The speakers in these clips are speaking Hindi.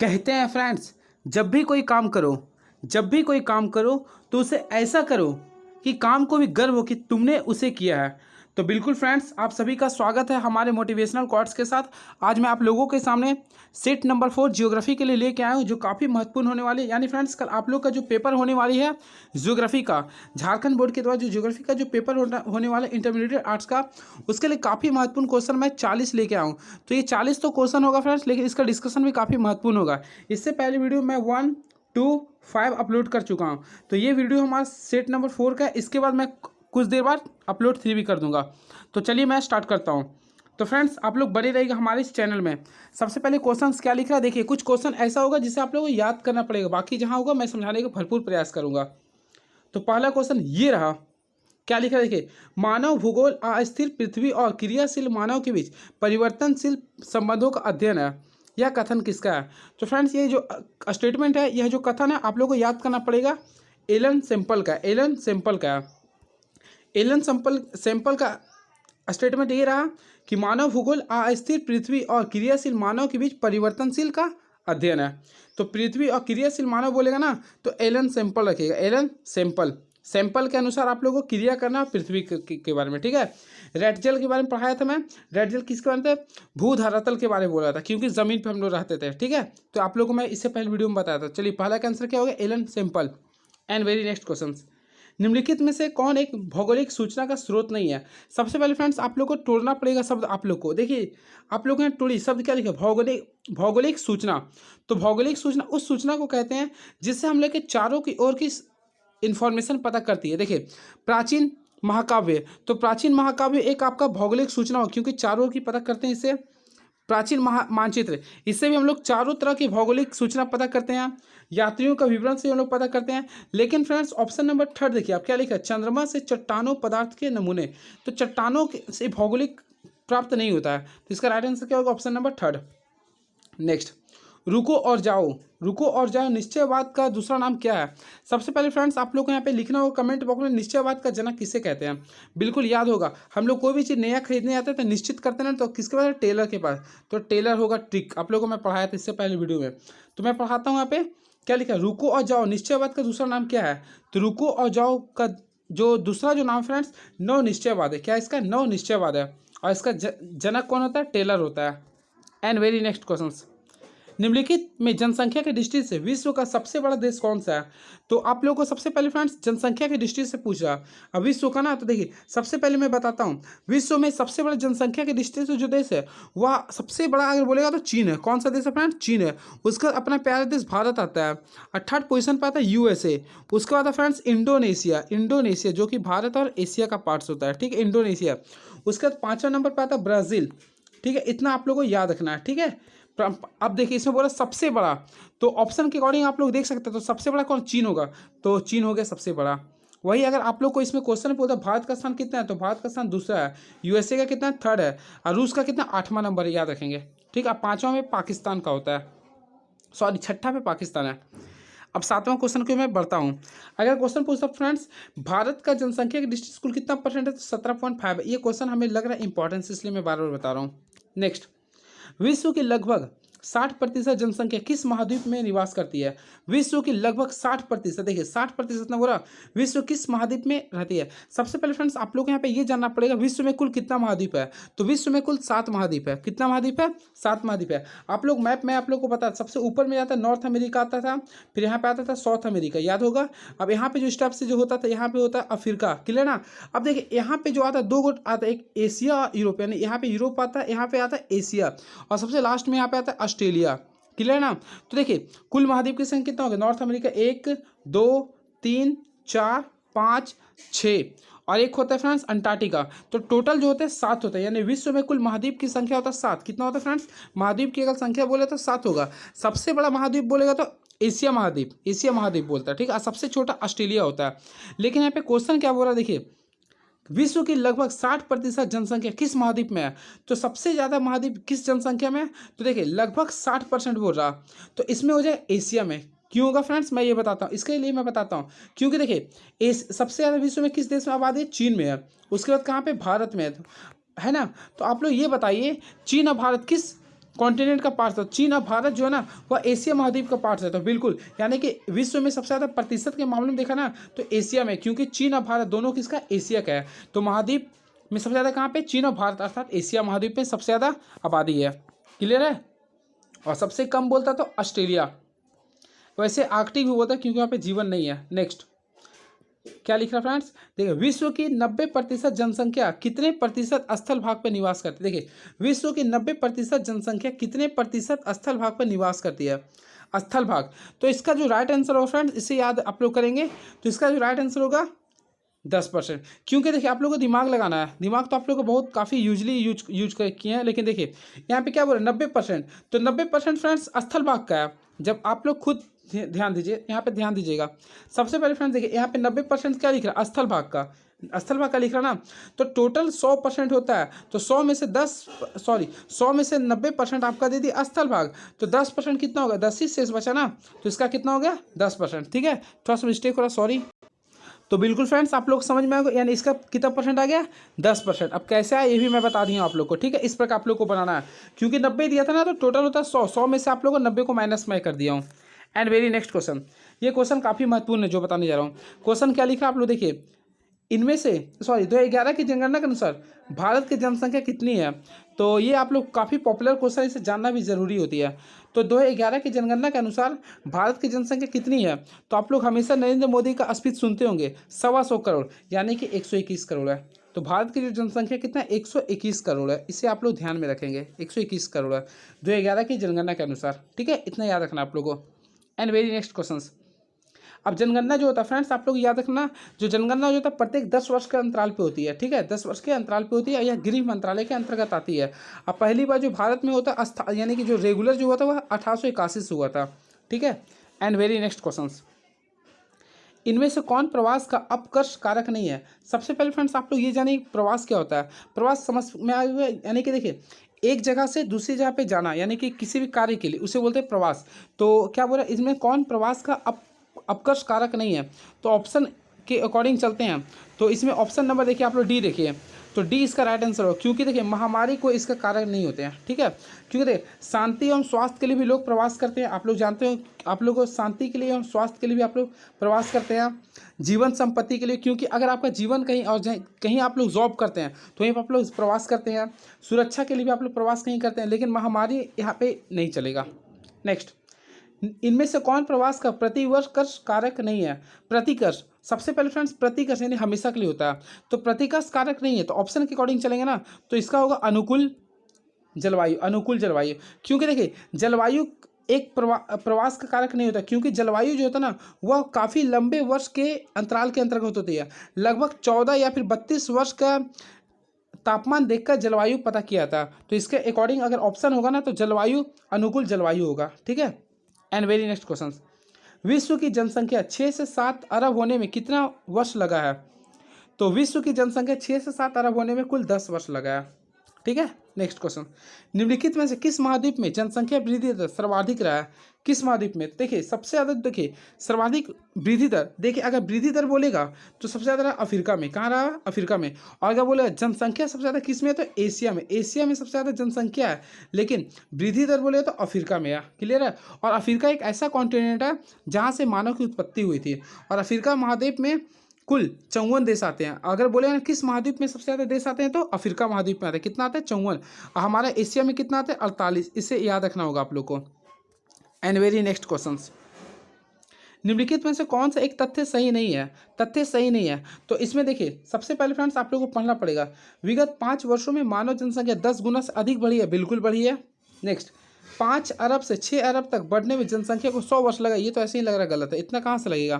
कहते हैं फ्रेंड्स, जब भी कोई काम करो तो उसे ऐसा करो कि काम को भी गर्व हो कि तुमने उसे किया है। तो बिल्कुल फ्रेंड्स, आप सभी का स्वागत है हमारे मोटिवेशनल कोट्स के साथ। आज मैं आप लोगों के सामने सेट नंबर 4 ज्योग्राफी के लिए लेके आया हूँ, जो काफ़ी महत्वपूर्ण होने वाली है। यानी फ्रेंड्स, कल आप लोग का जो पेपर होने वाली है ज्योग्राफी का, झारखंड बोर्ड के द्वारा जो ज्योग्राफी का जो पेपर होने वाला है इंटरमीडिएट आर्ट्स का, उसके लिए काफ़ी महत्वपूर्ण क्वेश्चन मैं 40 लेके आया हूँ। तो ये 40 तो क्वेश्चन होगा फ्रेंड्स, लेकिन इसका डिस्कशन भी काफ़ी महत्वपूर्ण होगा। इससे पहले वीडियो मैं 1, 2, 5 अपलोड कर चुका हूँ। तो ये वीडियो हमारा सेट नंबर 4 का है। इसके बाद मैं कुछ देर बाद अपलोड 3 भी कर दूंगा। तो चलिए मैं स्टार्ट करता हूँ। तो फ्रेंड्स, आप लोग बने रहिएगा हमारे इस चैनल में। सबसे पहले क्वेश्चंस क्या लिख रहा है देखिए। कुछ क्वेश्चन ऐसा होगा जिसे आप लोगों को याद करना पड़ेगा, बाकी जहाँ होगा मैं समझाने का भरपूर प्रयास करूंगा। तो पहला क्वेश्चन ये रहा, क्या लिखा है देखिए। मानव भूगोल अस्थिर पृथ्वी और क्रियाशील मानव के बीच परिवर्तनशील संबंधों का अध्ययन है। यह कथन किसका है? तो फ्रेंड्स, ये जो स्टेटमेंट है, यह जो कथन है, आप लोगों को याद करना पड़ेगा। एलन सैंपल का, एलन सैंपल का, एलन सैंपल का स्टेटमेंट ये रहा कि मानव भूगोल अस्थिर पृथ्वी और क्रियाशील मानव के बीच परिवर्तनशील का अध्ययन है। तो पृथ्वी और क्रियाशील मानव बोलेगा ना, तो एलन सैंपल रखिएगा। एलन सैंपल, सैंपल के अनुसार आप लोगों को क्रिया करना पृथ्वी के बारे में, ठीक है। रेड जेल के बारे में पढ़ाया था मैं। रेड जेल किसके बारे में था? भूधरातल के बारे में बोला था, क्योंकि जमीन पर हम लोग रहते थे, ठीक है। तो आप लोगों को मैं इससे पहले वीडियो में बताया था। चलिए, पहला का आंसर क्या होगा? Allen sample. And very next question, निम्नलिखित में से कौन एक भौगोलिक सूचना का स्रोत नहीं है? सबसे पहले फ्रेंड्स, आप लोग को तोड़ना पड़ेगा शब्द। आप लोग को देखिए, आप लोग ने टोड़ी शब्द क्या लिखा? भौगोलिक, भौगोलिक सूचना। तो भौगोलिक सूचना उस सूचना को कहते हैं जिससे हम लोग के चारों की ओर की इंफॉर्मेशन पता करती है। देखिए, प्राचीन महाकाव्य, तो प्राचीन महाकाव्य एक आपका भौगोलिक सूचना हो, क्योंकि चारों की पता करते हैं इसे। प्राचीन मानचित्र, इससे भी हम लोग चारों तरह की भौगोलिक सूचना पता करते हैं। यात्रियों का विवरण से हम लोग पता करते हैं। लेकिन फ्रेंड्स, ऑप्शन नंबर 3 देखिए, आप क्या लिखा है? चंद्रमा से चट्टानों पदार्थ के नमूने। तो चट्टानों से भौगोलिक प्राप्त नहीं होता है। तो इसका राइट आंसर क्या होगा? Option number 3। नेक्स्ट, रुको और जाओ, रुको और जाओ निश्चयवाद का दूसरा नाम क्या है? सबसे पहले फ्रेंड्स, आप लोग को यहाँ पे लिखना होगा कमेंट बॉक्स में, निश्चयवाद का जनक किसे कहते हैं। बिल्कुल याद होगा, हम लोग कोई भी चीज़ नया खरीदने आते हैं तो निश्चित करते हैं, तो किसके पास? टेलर के पास। तो टेलर होगा ट्रिक। आप लोगों को मैं पढ़ाया था इससे पहले वीडियो में। तो मैं पढ़ाता हूँ यहाँ पे, क्या लिखा है? रुको और जाओ निश्चयवाद का दूसरा नाम क्या है? तो रुको और जाओ का जो दूसरा जो नाम फ्रेंड्स, नव निश्चयवाद है। क्या इसका? नव निश्चयवाद है। और इसका जनक कौन होता है? टेलर होता है। एंड वेरी नेक्स्ट क्वेश्चन, निम्नलिखित में जनसंख्या की दृष्टि से विश्व का सबसे बड़ा देश कौन सा है? तो आप लोगों को सबसे पहले फ्रेंड्स जनसंख्या की दृष्टि से पूछ रहा। अब विश्व का ना, तो देखिए सबसे पहले मैं बताता हूँ, विश्व में सबसे बड़ा जनसंख्या की दृष्टि से जो देश है वह सबसे बड़ा अगर बोलेगा तो चीन है। कौन सा देश है फ्रेंड्स? चीन है। उसका अपना प्यारा देश भारत आता है। और थर्ड पोजिशन पर आता है यूएसए। उसके बाद फ्रेंड्स इंडोनेशिया, इंडोनेशिया जो कि भारत और एशिया का पार्ट्स होता है, ठीक है, इंडोनेशिया। उसके बाद 5वां नंबर पर आता है ब्राज़ील, ठीक है। इतना आप लोगों को याद रखना है, ठीक है। अब देखिए, इसमें बोला सबसे बड़ा, तो ऑप्शन के अकॉर्डिंग आप लोग देख सकते हैं, तो सबसे बड़ा कौन? चीन होगा। तो चीन हो गया सबसे बड़ा। वही अगर आप लोग को इसमें क्वेश्चन पूछा भारत का स्थान कितना है, तो भारत का स्थान दूसरा है। यूएसए का कितना है? 3rd है। और रूस का कितना? 8वां नंबर है, याद रखेंगे, ठीक है। 5वां में पाकिस्तान का होता है, सॉरी 6ठा पे पाकिस्तान है। अब 7वां क्वेश्चन को मैं बढ़ता हूँ। अगर क्वेश्चन पूछता फ्रेंड्स, भारत का जनसंख्या की दृष्टि से कुल कितना परसेंट है? तो 17.5 है। ये क्वेश्चन हमें लग रहा है इंपॉर्टेंस, इसलिए मैं बार बार बता रहा हूँ। नेक्स्ट, विश्व की लगभग 60% जनसंख्या किस महाद्वीप में निवास करती है? विश्व की लगभग 60%, देखिए 60% ना बोला, विश्व किस महाद्वीप में रहती है? सबसे पहले फ्रेंड्स, आप लोग को यहाँ पे ये जानना पड़ेगा विश्व में कुल कितना महाद्वीप है। तो विश्व में कुल 7 महाद्वीप है। कितना महाद्वीप है? 7 महाद्वीप है। आप लोग मैप में आप लोग को पता, सबसे ऊपर में आता है नॉर्थ अमेरिका आता था, फिर यहाँ पे आता था साउथ अमेरिका, याद होगा। अब यहाँ पे जो स्टेप से जो होता था, यहाँ पे होता है अफ्रीका, क्लियर ना। अब देखिए यहाँ पे जो आता है 2 गुट आता है, एक एशिया और यूरोप, यानी यहाँ पे यूरोप आता है, यहाँ पे आता है एशिया, और सबसे लास्ट में यहाँ पे आता है ऑस्ट्रेलिया, क्लियर ना। तो देखिए कुल महाद्वीप की संख्या कितना होगा? नॉर्थ अमेरिका 1, 2, 3, 4, 5, 6, और एक होता है फ्रेंड्स अंटार्कटिका। तो टोटल जो होते हैं 7 होता है, यानी विश्व में कुल महाद्वीप की संख्या होता है 7। कितना होता है फ्रेंड्स? महाद्वीप की अगर संख्या बोले तो 7 होगा। सबसे बड़ा महाद्वीप बोलेगा तो एशिया महाद्वीप, एशिया महाद्वीप बोलता है, ठीक है। सबसे छोटा ऑस्ट्रेलिया होता है। लेकिन यहाँ पे क्वेश्चन क्या बोल रहा है देखिए, विश्व की लगभग 60% जनसंख्या किस महाद्वीप में है? तो सबसे ज़्यादा महाद्वीप किस जनसंख्या में है? तो देखिए लगभग 60% बोल रहा, तो इसमें हो जाए एशिया में। क्यों होगा फ्रेंड्स? मैं ये बताता हूँ, इसके लिए मैं बताता हूँ। क्योंकि देखिए सबसे ज़्यादा विश्व में किस देश में आबादी है? चीन में है। उसके बाद कहाँ पे? भारत में है ना। तो आप लोग ये बताइए, चीन और भारत किस कॉन्टिनेंट का पार्ट है। चीन और भारत जो है ना वह एशिया महाद्वीप का पार्ट है। तो बिल्कुल यानी कि विश्व में सबसे ज़्यादा प्रतिशत के मामले में देखा ना तो एशिया में, क्योंकि चीन और भारत दोनों किसका, एशिया का है। तो महाद्वीप में सबसे ज़्यादा कहाँ पे, चीन और भारत अर्थात एशिया महाद्वीप में सबसे ज़्यादा आबादी है। क्लियर है। और सबसे कम बोलता तो ऑस्ट्रेलिया। वैसे आर्कटिक भी बोलता है क्योंकि वहाँ पे जीवन नहीं है। नेक्स्ट क्या लिख रहा है फ्रेंड्स, देखिए विश्व की 90% जनसंख्या कितने प्रतिशत स्थल भाग पर निवास करती है। देखिए विश्व की 90% जनसंख्या कितने प्रतिशत स्थल भाग पर निवास करती है, स्थल भाग। तो इसका जो राइट आंसर होगा फ्रेंड्स, इसे याद आप लोग करेंगे, तो इसका जो राइट आंसर होगा 10%। क्योंकि देखिए आप लोगों को दिमाग लगाना है, दिमाग तो आप लोग को बहुत काफ़ी यूजली यूज किए हैं, लेकिन देखिए यहाँ पे क्या बोल रहे हैं 90%, तो 90% फ्रेंड्स स्थल भाग का है। जब आप लोग खुद ध्यान दीजिए, यहाँ पे ध्यान दीजिएगा। सबसे पहले फ्रेंड्स देखिए यहाँ पे 90% क्या लिख रहा है, स्थल भाग का, स्थल भाग का लिख रहा ना। तो टोटल 100% होता है, तो 100 में से 90% आपका दे दिया स्थल भाग, तो 10% कितना होगा, 10 ही शेष बचा ना, तो इसका कितना हो गया 10%। ठीक है, थोड़ा सा मिस्टेक हो रहा, सॉरी। तो बिल्कुल फ्रेंड्स आप लोग समझ में आएगा, यानी इसका कितना परसेंट आ गया 10%। अब कैसे आया ये भी मैं बता दी हूँ आप लोग को। ठीक है, इस प्रकार आप लोग को बनाना है, क्योंकि 90 दिया था ना, तो टोटल होता है 100 में से आप लोगों को 90 को माइनस मैं कर दिया हूँ। एंड वेरी नेक्स्ट क्वेश्चन, ये क्वेश्चन काफ़ी महत्वपूर्ण है जो बताने जा रहा हूँ। क्वेश्चन क्या लिखा आप लोग देखिए, इनमें से 2011 की जनगणना के अनुसार भारत की जनसंख्या कितनी है। तो ये आप लोग काफ़ी पॉपुलर क्वेश्चन, इसे जानना भी ज़रूरी होती है। तो 2011 की जनगणना के अनुसार भारत की जनसंख्या कितनी है। तो आप लोग हमेशा नरेंद्र मोदी का स्पीच सुनते होंगे, 125 करोड़ यानी कि 121 करोड़ है। तो भारत की जो जनसंख्या कितना है, 121 करोड़ है। इसे आप लोग ध्यान में रखेंगे, 121 करोड़ है 2011 की जनगणना के अनुसार। ठीक है, इतना याद रखना आप लोगों को। एंड वेरी नेक्स्ट क्वेश्चन, अब जनगणना जो होता है फ्रेंड्स आप लोग याद रखना, जो जनगणना जो होता है प्रत्येक 10 वर्ष के अंतराल पे होती है। ठीक है, 10 वर्ष के अंतराल पे होती है, यह गृह मंत्रालय के अंतर्गत आती है। अब पहली बार जो भारत में होता है यानी कि जो रेगुलर जो हुआ था वह 1881 से हुआ था। ठीक है, एंड वेरी नेक्स्ट क्वेश्चन, इनमें से कौन प्रवास का अपकर्ष कारक नहीं है। सबसे पहले फ्रेंड्स आप लोग ये जानिए प्रवास क्या होता है। प्रवास समझ में आए हुए, यानी कि देखिए एक जगह से दूसरी जगह पे जाना, यानी कि किसी भी कार्य के लिए, उसे बोलते हैं प्रवास। तो क्या बोला, इसमें कौन प्रवास का अपकर्ष कारक नहीं है। तो ऑप्शन के अकॉर्डिंग चलते हैं, तो इसमें ऑप्शन नंबर देखिए आप लोग डी देखिए, तो डी इसका राइट आंसर होगा। क्योंकि देखिए महामारी को इसका कारण नहीं होते हैं। ठीक है, क्योंकि देखिए शांति एवं स्वास्थ्य के लिए भी लोग प्रवास करते हैं, आप लोग जानते हो। आप लोग को शांति के लिए एवं स्वास्थ्य के लिए भी आप लोग प्रवास करते हैं। जीवन संपत्ति के लिए, क्योंकि अगर आपका जीवन कहीं और कहीं आप लोग जॉब करते हैं तो वहीं पर आप लोग प्रवास करते हैं। सुरक्षा के लिए भी आप लोग प्रवास कहीं करते हैं, लेकिन महामारी यहाँ पे नहीं चलेगा। नेक्स्ट, इनमें से कौन प्रवास का प्रतिवर्ष कारक नहीं है। प्रतिकर्ष, सबसे पहले फ्रेंड्स प्रतिकर्ष यानी हमेशा के लिए होता है, तो प्रतिकर्ष कारक नहीं है। तो ऑप्शन के अकॉर्डिंग चलेंगे ना, तो इसका होगा अनुकूल जलवायु, अनुकूल जलवायु। क्योंकि देखिए जलवायु एक प्रवास का कारक नहीं होता, क्योंकि जलवायु जो होता है ना वह काफ़ी लंबे वर्ष के अंतराल के अंतर्गत होती है। लगभग 14 या फिर 32 वर्ष का तापमान देखकर जलवायु पता किया था। तो इसके अकॉर्डिंग अगर ऑप्शन होगा ना, तो जलवायु अनुकूल जलवायु होगा। ठीक है, एंड वेरी नेक्स्ट क्वेश्चन, विश्व की जनसंख्या 6 से 7 अरब होने में कितना वर्ष लगा है। तो विश्व की जनसंख्या 6 से 7 अरब होने में कुल 10 वर्ष लगा है। ठीक है, नेक्स्ट क्वेश्चन, निम्नलिखित में से किस महाद्वीप में जनसंख्या वृद्धि दर सर्वाधिक रहा है। किस महाद्वीप में, देखिए सबसे ज़्यादा देखिए सर्वाधिक वृद्धि दर, देखिए अगर वृद्धि दर बोलेगा तो सबसे ज़्यादा रहा अफ्रीका में। कहाँ रहा, अफ्रीका में। और अगर बोलेगा जनसंख्या सबसे ज़्यादा किस में है, तो एशिया में। एशिया में सबसे ज़्यादा जनसंख्या है, लेकिन वृद्धि दर बोले तो अफ्रीका में है। क्लियर है, और अफ्रीका एक ऐसा कॉन्टिनेंट है जहाँ से मानव की उत्पत्ति हुई थी। और अफ्रीका महाद्वीप में कुल 54 देश आते हैं। अगर बोले ना किस महाद्वीप में सबसे ज़्यादा देश आते हैं, तो अफ्रीका महाद्वीप में आते हैं। कितना आता है, 54। हमारा एशिया में कितना आता है, 48। इसे याद रखना होगा आप लोग को। एंड वेरी नेक्स्ट क्वेश्चन, निम्नलिखित में से कौन सा एक तथ्य सही नहीं है। तथ्य सही नहीं है, तो इसमें देखिए सबसे पहले फ्रेंड्स आप लोगों को पढ़ना पड़ेगा, विगत 5 वर्षों में मानव जनसंख्या 10 गुना से अधिक बढ़ी है। बिल्कुल बढ़ी है। नेक्स्ट, 5 अरब से 6 अरब तक बढ़ने में जनसंख्या को 100 वर्ष लगा। ये तो ऐसे ही लग रहा है, गलत है। इतना कहाँ से लगेगा,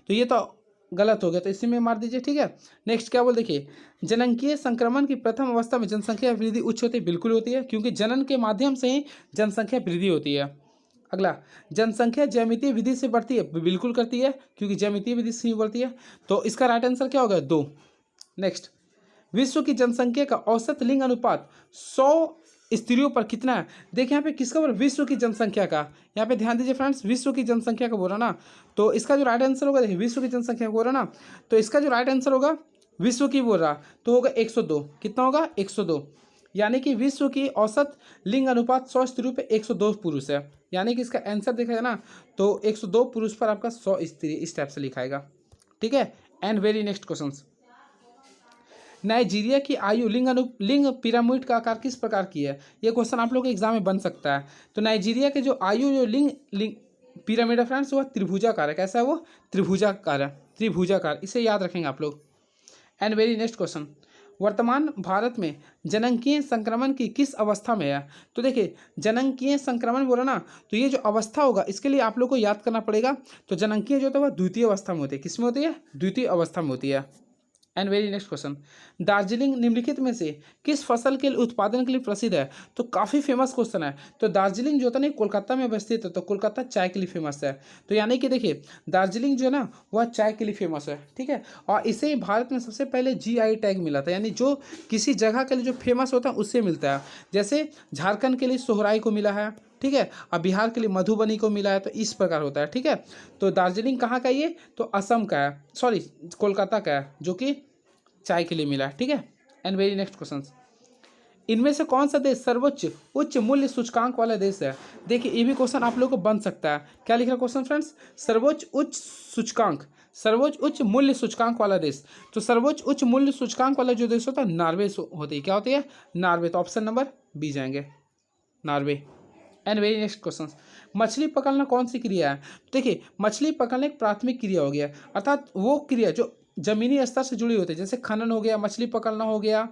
तो ये तो गलत हो गया, तो इसी में मार दीजिए। ठीक है, नेक्स्ट क्या बोल, देखिए जननकीय संक्रमण की प्रथम अवस्था में जनसंख्या वृद्धि उच्च होती है। बिल्कुल होती है, क्योंकि जनन के माध्यम से ही जनसंख्या वृद्धि होती है। अगला, जनसंख्या ज्यामितीय विधि से बढ़ती है। बिल्कुल करती है, क्योंकि ज्यामितीय विधि से ही बढ़ती है। तो इसका राइट आंसर क्या होगा, 2। नेक्स्ट, विश्व की जनसंख्या का औसत लिंग अनुपात 100 स्त्रियों पर कितना है। देखिए यहाँ पे किसका बोल, विश्व की जनसंख्या का। यहाँ पे ध्यान दीजिए फ्रेंड्स, विश्व की जनसंख्या का बोल रहा ना, तो इसका जो राइट आंसर होगा, देखिए विश्व की जनसंख्या बोल रहा ना, तो इसका जो राइट आंसर होगा विश्व की बोल रहा, तो होगा 102। कितना होगा, 102। यानी कि विश्व की औसत लिंग अनुपात 100 स्त्रियों पे 102 पुरुष है। यानी कि इसका आंसर देखा जाए ना तो 102 पुरुष पर आपका 100 स्त्री, इस टाइप से लिखाएगा। ठीक है। And very next question, Nigeria की आयु लिंग पिरामिड का आकार किस प्रकार की है? ये क्वेश्चन आप लोग के एग्जाम में बन सकता है। तो नाइजीरिया के जो आयु जो लिंग लिंग पिरामिड है फ्रेंड्स, वह त्रिभुजाकार है। कैसा है वो? त्रिभुजाकार है, त्रिभुजाकार, इसे याद रखेंगे आप लोग। एंड वेरी नेक्स्ट क्वेश्चन, वर्तमान भारत में जनंकीय संक्रमण की किस अवस्था में है? तो देखिए जनंकीय संक्रमण बोला ना, तो ये जो अवस्था होगा इसके लिए आप लोग को याद करना पड़ेगा। तो जनंकीय जो होता है वह द्वितीय अवस्था में होती है। किस में होती है? द्वितीय अवस्था में होती है। And very next question, Darjeeling निम्नलिखित में से किस फसल के उत्पादन के लिए प्रसिद्ध है? तो काफ़ी फेमस क्वेश्चन है। तो दार्जिलिंग जो होता है ना कोलकाता में अवस्थित है, तो कोलकाता चाय के लिए फेमस है। तो यानी कि देखिए दार्जिलिंग जो है ना वह चाय के लिए फेमस है। ठीक है। और इसे भारत में सबसे पहले GI टैग मिला था, यानी जो किसी जगह के लिए जो फेमस होता है उससे मिलता है। जैसे झारखंड के लिए सोहराई को मिला है, ठीक है, और बिहार के लिए मधुबनी को मिला है। तो इस प्रकार होता है। ठीक है। तो दार्जिलिंग कहाँ का? ये तो असम का है, सॉरी कोलकाता का है, जो कि चाय के लिए मिला है। ठीक है। एंड वेरी नेक्स्ट क्वेश्चन, इनमें से कौन सा देश सर्वोच्च उच्च मूल्य सूचकांक वाला देश है? देखिए ये भी क्वेश्चन आप लोगों को बन सकता है। क्या लिखा क्वेश्चन फ्रेंड्स? सर्वोच्च उच्च सूचकांक, सर्वोच्च उच्च मूल्य सूचकांक वाला देश। तो सर्वोच्च उच्च मूल्य सूचकांक वाला जो देश होता है नॉर्वे होती है। क्या होती है? नॉर्वे। तो ऑप्शन नंबर बी जाएंगे, Norway. And very next question, मछली पकड़ना कौन सी क्रिया है? तो देखिए मछली पकड़ना एक प्राथमिक क्रिया हो गया, अर्थात वो क्रिया जो जमीनी स्तर से जुड़ी होती है, जैसे खनन हो गया, मछली पकड़ना हो गया,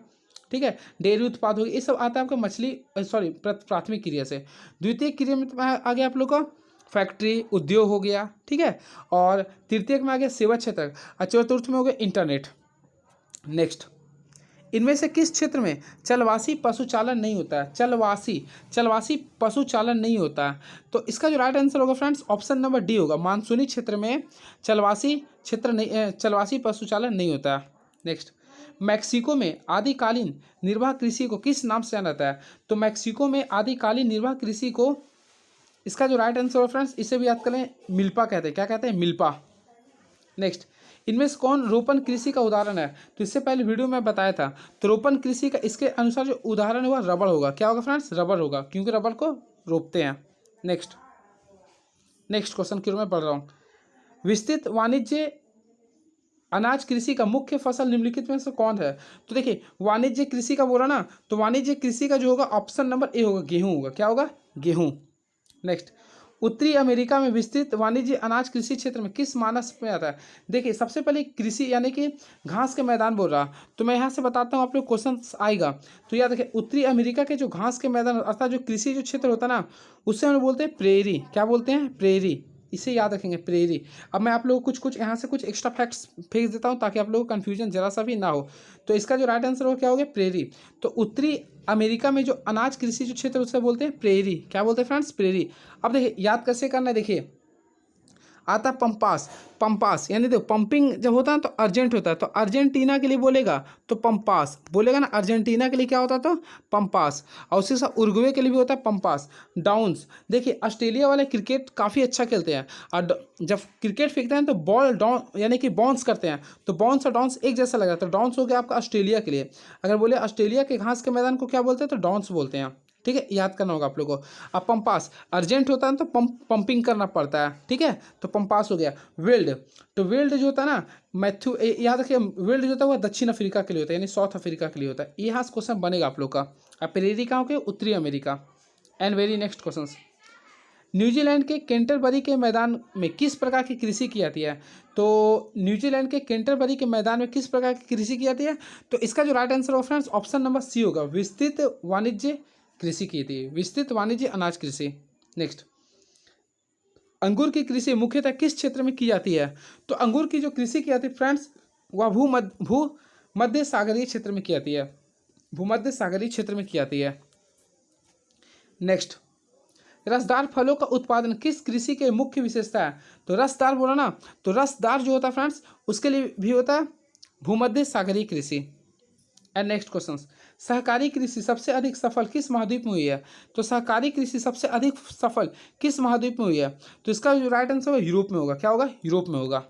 ठीक है, डेयरी उत्पाद हो गया, ये सब आता है आपका मछली सॉरी प्राथमिक क्रिया से। द्वितीय क्रिया में आ गया आप लोग का फैक्ट्री उद्योग हो गया। ठीक है। और तृतीयक में आ गया सेवा क्षेत्र, और चतुर्थ में हो गया इंटरनेट। नेक्स्ट, इनमें से किस क्षेत्र में चलवासी पशुचालन नहीं होता है? चलवासी पशुचालन नहीं होता है। तो इसका जो राइट आंसर होगा फ्रेंड्स ऑप्शन नंबर डी होगा, मानसूनी क्षेत्र में चलवासी पशुचालन नहीं होता है। नेक्स्ट, मैक्सिको में आदिकालीन निर्वाह कृषि को किस नाम से जाना जाता है? तो मैक्सिको में आदिकालीन निर्वाह कृषि को, इसका जो राइट आंसर होगा फ्रेंड्स, इसे भी याद करें, मिल्पा कहते हैं। क्या कहते हैं? मिल्पा। नेक्स्ट, इनमें से कौन रोपण कृषि का उदाहरण है? तो इससे पहले वीडियो में बताया था। तो रोपण कृषि का इसके अनुसार जो उदाहरण है वह रबड़ होगा। क्या होगा फ्रेंड्स? रबड़ होगा, क्योंकि रबड़ को रोपते हैं। नेक्स्ट क्वेश्चन की मैं पढ़ रहा हूँ, विस्तृत वाणिज्य अनाज कृषि का मुख्य फसल निम्नलिखित में से कौन है? तो देखिए वाणिज्य कृषि का बोला ना, तो वाणिज्य कृषि का जो होगा ऑप्शन नंबर ए होगा, गेहूं होगा। क्या होगा? गेहूं। नेक्स्ट, उत्तरी अमेरिका में विस्तृत वाणिज्य अनाज कृषि क्षेत्र में किस मानस में आता है? देखिए सबसे पहले कृषि यानी कि घास के मैदान बोल रहा, तो मैं यहाँ से बताता हूँ आप लोग क्वेश्चन आएगा। तो याद रखिए उत्तरी अमेरिका के जो घास के मैदान अर्थात जो कृषि जो क्षेत्र होता है ना, उससे हम बोलते हैं प्रेरी। क्या बोलते हैं? प्रेरी। इसे याद रखेंगे, प्रेरी। अब मैं आप लोगों को कुछ यहाँ से कुछ एक्स्ट्रा फैक्ट्स फेंक देता हूँ ताकि आप लोगों को कन्फ्यूजन जरा सा भी ना हो। तो इसका जो राइट आंसर होगा क्या होगा? प्रेरी। तो उत्तरी अमेरिका में जो अनाज कृषि जो क्षेत्र उससे बोलते हैं प्रेरी। क्या बोलते हैं फ्रेंड्स? प्रेरी। अब देखिए याद कैसे करना है, देखिए आता पंपास यानी देखो पंपिंग जब होता है तो अर्जेंट होता है, तो अर्जेंटीना के लिए बोलेगा तो पंपास बोलेगा ना, अर्जेंटीना के लिए क्या होता है? तो पंपास। और उसी से उरुग्वे के लिए भी होता है पंपास। डाउन्स, देखिए ऑस्ट्रेलिया वाले क्रिकेट काफ़ी अच्छा खेलते हैं, और जब क्रिकेट फेंकते हैं तो बॉल डाउन यानी कि बाउंस करते हैं, तो बाउंस और डाउन्स एक जैसा लगा, तो डाउन्स हो गया आपका ऑस्ट्रेलिया के लिए। अगर बोले ऑस्ट्रेलिया के घास के मैदान को क्या बोलते हैं? तो डाउन्स बोलते हैं। ठीक है, याद करना होगा आप लोगों को। अब पंपास अर्जेंट होता है तो पंपिंग करना पड़ता है। ठीक है, तो पंपास हो गया। विल्ड, तो विल्ड जो होता है ना मैथ्यू, याद रखिए विल्ड जो होता है वह दक्षिण अफ्रीका के लिए होता है, यानी साउथ अफ्रीका के लिए होता है। यहाँ से क्वेश्चन बनेगा आप लोग का। अब प्रेरी कहाँ के? उत्तरी America. And very next question, New Zealand के कैंटरबरी के मैदान में किस प्रकार की कृषि की जाती है? तो न्यूजीलैंड के कैंटरबरी के मैदान में किस प्रकार की कृषि की जाती है? तो इसका जो राइट आंसर होगा फ्रेंड्स ऑप्शन नंबर सी होगा, विस्तृत वाणिज्य कृषि की थी, विस्तृत वाणिज्य अनाज कृषि। नेक्स्ट, अंगूर की कृषि मुख्यतः किस क्षेत्र में की जाती है? तो अंगूर की जो कृषि की जाती है फ्रेंड्स वह भूमध्य सागरीय क्षेत्र में की जाती है, भूमध्य सागरीय क्षेत्र में की जाती है। नेक्स्ट, रसदार फलों का उत्पादन किस कृषि के मुख्य विशेषता है? तो रसदार बोला ना, तो रसदार जो होता है फ्रेंड्स उसके लिए भी होता है भूमध्य सागरीय कृषि। एंड नेक्स्ट क्वेश्चन, सहकारी कृषि सबसे अधिक सफल किस महाद्वीप में हुई है? तो सहकारी कृषि सबसे अधिक सफल किस महाद्वीप में हुई है? तो इसका जो राइट आंसर होगा यूरोप में होगा। क्या होगा? यूरोप में होगा।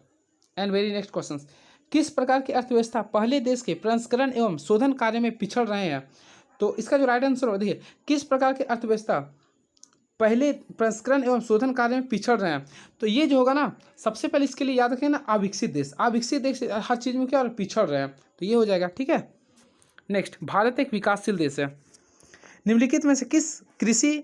एंड वेरी नेक्स्ट क्वेश्चन, किस प्रकार की अर्थव्यवस्था पहले देश के प्रसंस्करण एवं शोधन कार्य में पिछड़ रहे हैं? तो इसका जो राइट आंसर होगा, देखिए किस प्रकार की अर्थव्यवस्था पहले प्रसंस्करण एवं शोधन कार्य में पिछड़ रहे हैं। तो ये जो होगा ना, सबसे पहले इसके लिए याद रखें ना, अविकसित देश। अविकसित देश हर चीज़ में क्या और पिछड़ रहे हैं, तो ये हो जाएगा। ठीक है, नेक्स्ट, भारत एक विकासशील देश है। निम्नलिखित में से किस कृषि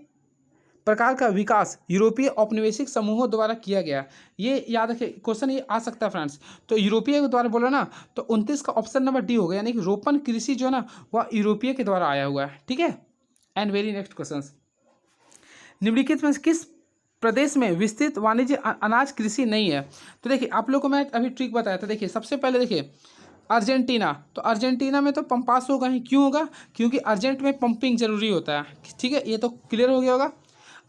प्रकार का विकास यूरोपीय औपनिवेशिक समूहों द्वारा किया गया? ये याद रखें, क्वेश्चन ये आ सकता है फ्रेंड्स। तो यूरोपीय के द्वारा बोला ना, तो 29 का ऑप्शन नंबर डी होगा, यानी कि रोपण कृषि जो है ना वह यूरोपीय के द्वारा आया हुआ है। ठीक है, एंड वेरी नेक्स्ट क्वेश्चन, निम्नलिखित में से किस प्रदेश में विस्तृत वाणिज्य अनाज कृषि नहीं है? तो देखिए आप लोग को मैं अभी ट्रिक बताया था। देखिए सबसे पहले देखिए अर्जेंटीना, तो अर्जेंटीना में तो पंपास होगा ही। क्यों होगा? क्योंकि अर्जेंट में पंपिंग जरूरी होता है। ठीक है, ये तो क्लियर हो गया होगा।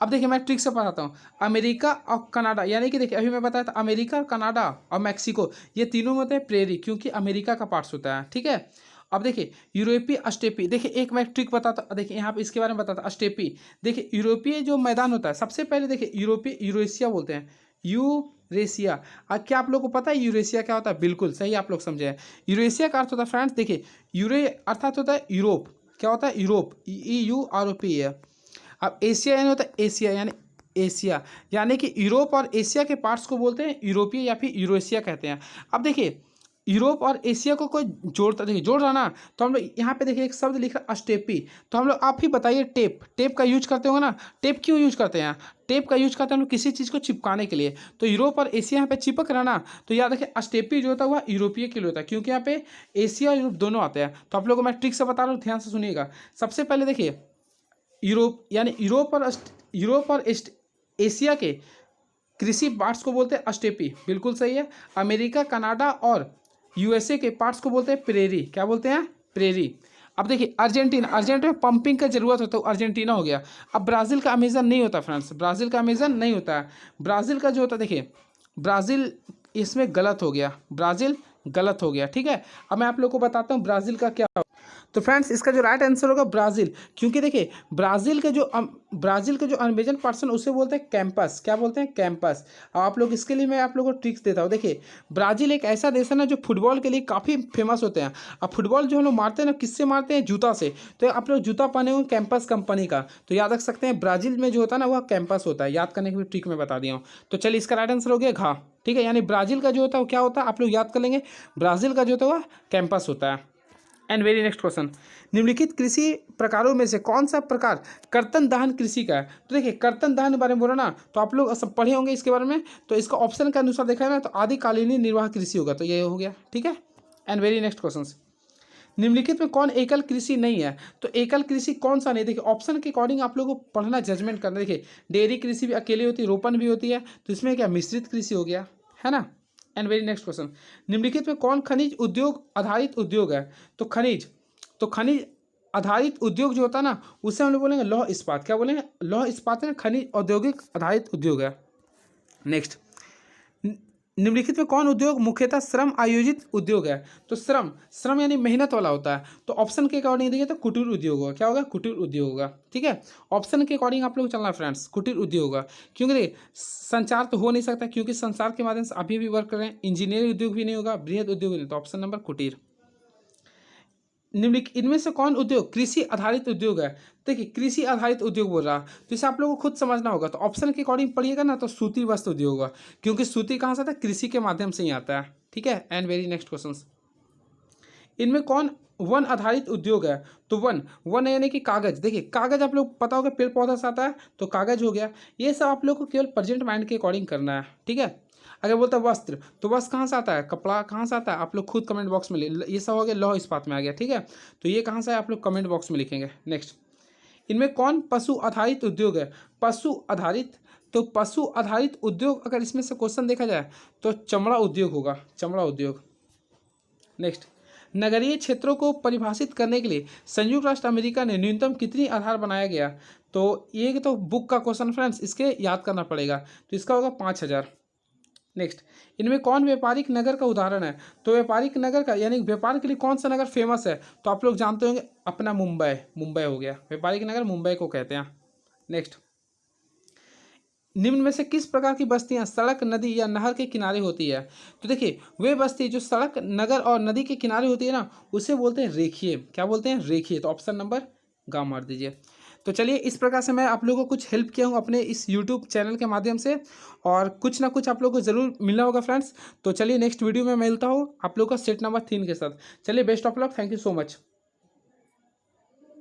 अब देखिए मैं ट्रिक से बताता हूँ। अमेरिका और कनाडा, यानी कि देखिए अभी मैं बताया था अमेरिका, कनाडा और मैक्सिको, ये तीनों में होते हैं प्रेरी, क्योंकि अमेरिका का पार्ट्स होता है। ठीक है, अब देखिए यूरोपीय स्टेपी, देखिए एक मैं ट्रिक बताता, देखिए यहाँ पे इसके बारे में बताता। स्टेपी, देखिए यूरोपीय जो मैदान होता है, सबसे पहले देखिए यूरोपीय, यूरेशिया बोलते हैं, यूरेशिया। आज क्या आप लोग को पता है यूरेशिया क्या होता है? बिल्कुल सही आप लोग समझे हैं। यूरेशिया का अर्थ होता है फ्रेंड्स, देखिए यूरे अर्थात होता है यूरोप। क्या होता है? यूरोप, EUROP है। अब एशिया यानी होता है एशिया, यानी एशिया, यानी कि यूरोप और एशिया के पार्ट्स को बोलते हैं यूरोपीय या फिर यूरेशिया कहते हैं। अब देखिए यूरोप और एशिया को कोई जोड़ता, देखिए जोड़ रहा ना, तो हम लोग यहाँ पे देखिए एक शब्द लिख रहा अस्टेपी। तो हम लोग, आप ही बताइए, टेप, टेप का यूज करते होंगे ना। टेप क्यों यूज करते हैं? टेप का यूज करते हैं हम लोग किसी चीज़ को चिपकाने के लिए। तो यूरोप और एशिया यहाँ पे चिपक रहा ना, तो याद रखिए अस्टेपी जो होता है वह यूरोपीय के लिए होता है, क्योंकि यहाँ पे एशिया और यूरोप दोनों आते हैं। तो आप लोगों को मैं ट्रिक से बता रहा हूँ, ध्यान से सुनिएगा। सबसे पहले देखिए यूरोप, यानी यूरोप और एशिया के कृषि पार्ट्स को बोलते हैं अस्टेपी, बिल्कुल सही है। अमेरिका, कनाडा और USA के पार्ट्स को बोलते हैं प्रेरी। क्या बोलते हैं? प्रेरी। अब देखिए अर्जेंटीना, अर्जेंटीना में पंपिंग का जरूरत होता है, तो अर्जेंटीना हो गया। अब ब्राज़ील का अमेजन नहीं होता फ्रेंड्स, ब्राज़ील का अमेजन नहीं होता है। ब्राज़ील का जो होता है, देखिए ब्राज़ील, इसमें गलत हो गया, ब्राज़ील गलत हो गया। ठीक है, अब मैं आप लोग को बताता हूँ ब्राज़ील का क्या। तो फ्रेंड्स इसका जो राइट आंसर होगा ब्राज़ील, क्योंकि देखिए ब्राज़ील के जो अमेजन पर्सन, उसे बोलते हैं कैंपस। क्या बोलते हैं? कैंपस। अब आप लोग, इसके लिए मैं आप लोगों को ट्रिक्स देता हूँ। देखिए ब्राज़ील एक ऐसा देश है ना जो फुटबॉल के लिए काफ़ी फेमस होते हैं। अब फुटबॉल जो हम लोग मारते हैं ना, किससे मारते हैं? जूता से। तो आप लोग जूता पहने हुए कैंपस कंपनी का, तो याद रख सकते हैं ब्राज़ील में जो होता है ना वह कैंपस होता है। याद करने की भी ट्रिक मैं बता दिया हूँ। तो चलिए इसका राइट आंसर हो गया घा। ठीक है, यानी ब्राज़ील का जो होता है वो क्या होता है, आप लोग याद कर लेंगे, ब्राज़ील का जो होता है वह कैंपस होता है। एंड वेरी नेक्स्ट क्वेश्चन, निम्नलिखित कृषि प्रकारों में से कौन सा प्रकार कर्तन दहन कृषि का है? तो देखिए कर्तन दहन के बारे में बोला ना, तो आप लोग सब पढ़े होंगे इसके बारे में। तो इसका ऑप्शन के अनुसार देखा है ना, तो आदिकालीन निर्वाह कृषि होगा, तो ये हो गया। ठीक है, एंड वेरी नेक्स्ट क्वेश्चन, निम्नलिखित में कौन एकल कृषि नहीं है? तो एकल कृषि कौन सा नहीं? देखिए ऑप्शन के अकॉर्डिंग आप लोगों को पढ़ना, जजमेंट करना। देखिए डेयरी कृषि भी अकेले होती है, रोपण भी होती है, तो इसमें क्या मिश्रित कृषि हो गया, है ना। एंड वेरी नेक्स्ट क्वेश्चन, निम्नलिखित में कौन खनिज उद्योग आधारित उद्योग है? तो खनिज आधारित उद्योग जो होता है ना, उसे हम लोग बोलेंगे लौह इस्पात। क्या बोलेंगे? लौह इस्पात है, खनिज औद्योगिक आधारित उद्योग है। नेक्स्ट, निम्नलिखित में कौन उद्योग मुख्यतः श्रम आयोजित उद्योग है? तो श्रम यानी मेहनत वाला होता है, तो ऑप्शन के अकॉर्डिंग देखिए तो कुटीर उद्योग होगा। क्या होगा? कुटीर उद्योग होगा। ठीक है, ऑप्शन के अकॉर्डिंग आप लोग चलना फ्रेंड्स, कुटीर उद्योग होगा। क्योंकि देखिए संचार तो हो नहीं सकता, क्योंकि संचार के माध्यम से अभी भी वर्क कर रहे हैं। इंजीनियरिंग उद्योग भी नहीं होगा, बृहद उद्योग नहीं, तो ऑप्शन नंबर कुटीर। निम्नलिखित इनमें से कौन उद्योग कृषि आधारित उद्योग है? देखिए कृषि आधारित उद्योग बोल रहा, तो इसे आप लोगों को खुद समझना होगा। तो ऑप्शन के अकॉर्डिंग पढ़िएगा ना, तो सूती वस्त्र उद्योग होगा, क्योंकि सूती कहाँ से आता है? कृषि के माध्यम से ही आता है। ठीक है, एंड वेरी नेक्स्ट क्वेश्चन, इनमें कौन वन आधारित उद्योग है? तो वन यानी कि कागज। देखिए कागज आप लोग पता होगा पेड़ पौधा से आता है, तो कागज हो गया। ये सब आप लोग को केवल प्रेजेंट माइंड के अकॉर्डिंग करना है। ठीक है, अगर बोलता है वस्त्र, तो वस्त्र कहाँ से आता है? कपड़ा कहाँ से आता है? आप लोग खुद कमेंट बॉक्स में ये सब हो गया, लौह इस्पात में आ गया। ठीक है, तो ये कहाँ से है आप लोग कमेंट बॉक्स में लिखेंगे। नेक्स्ट, इनमें कौन पशु आधारित उद्योग है? पशु आधारित, तो पशु आधारित उद्योग अगर इसमें से क्वेश्चन देखा जाए तो चमड़ा उद्योग होगा, चमड़ा उद्योग। नेक्स्ट, नगरीय क्षेत्रों को परिभाषित करने के लिए संयुक्त राष्ट्र अमेरिका ने न्यूनतम कितनी आधार बनाया गया? तो ये तो बुक का क्वेश्चन फ्रेंड्स, इसके याद करना पड़ेगा, तो इसका होगा 5000। नेक्स्ट, इनमें कौन व्यापारिक नगर का उदाहरण है? तो व्यापारिक नगर का यानी व्यापार के लिए कौन सा नगर फेमस है? तो आप लोग जानते होंगे अपना मुंबई हो गया, व्यापारिक नगर मुंबई को कहते हैं। नेक्स्ट, निम्न में से किस प्रकार की बस्तियां सड़क, नदी या नहर के किनारे होती है? तो देखिए वे बस्ती जो सड़क, नगर और नदी के किनारे होती है ना, उसे बोलते हैं रेखीय। क्या बोलते हैं? रेखीय। तो ऑप्शन नंबर गा मार दीजिए। तो चलिए इस प्रकार से मैं आप लोगों को कुछ हेल्प किया हूँ अपने इस यूट्यूब चैनल के माध्यम से, और कुछ ना कुछ आप लोगों को ज़रूर मिला होगा फ्रेंड्स। तो चलिए नेक्स्ट वीडियो में मिलता हूँ आप लोगों का सेट नंबर 3 के साथ। चलिए best of luck, thank you so much.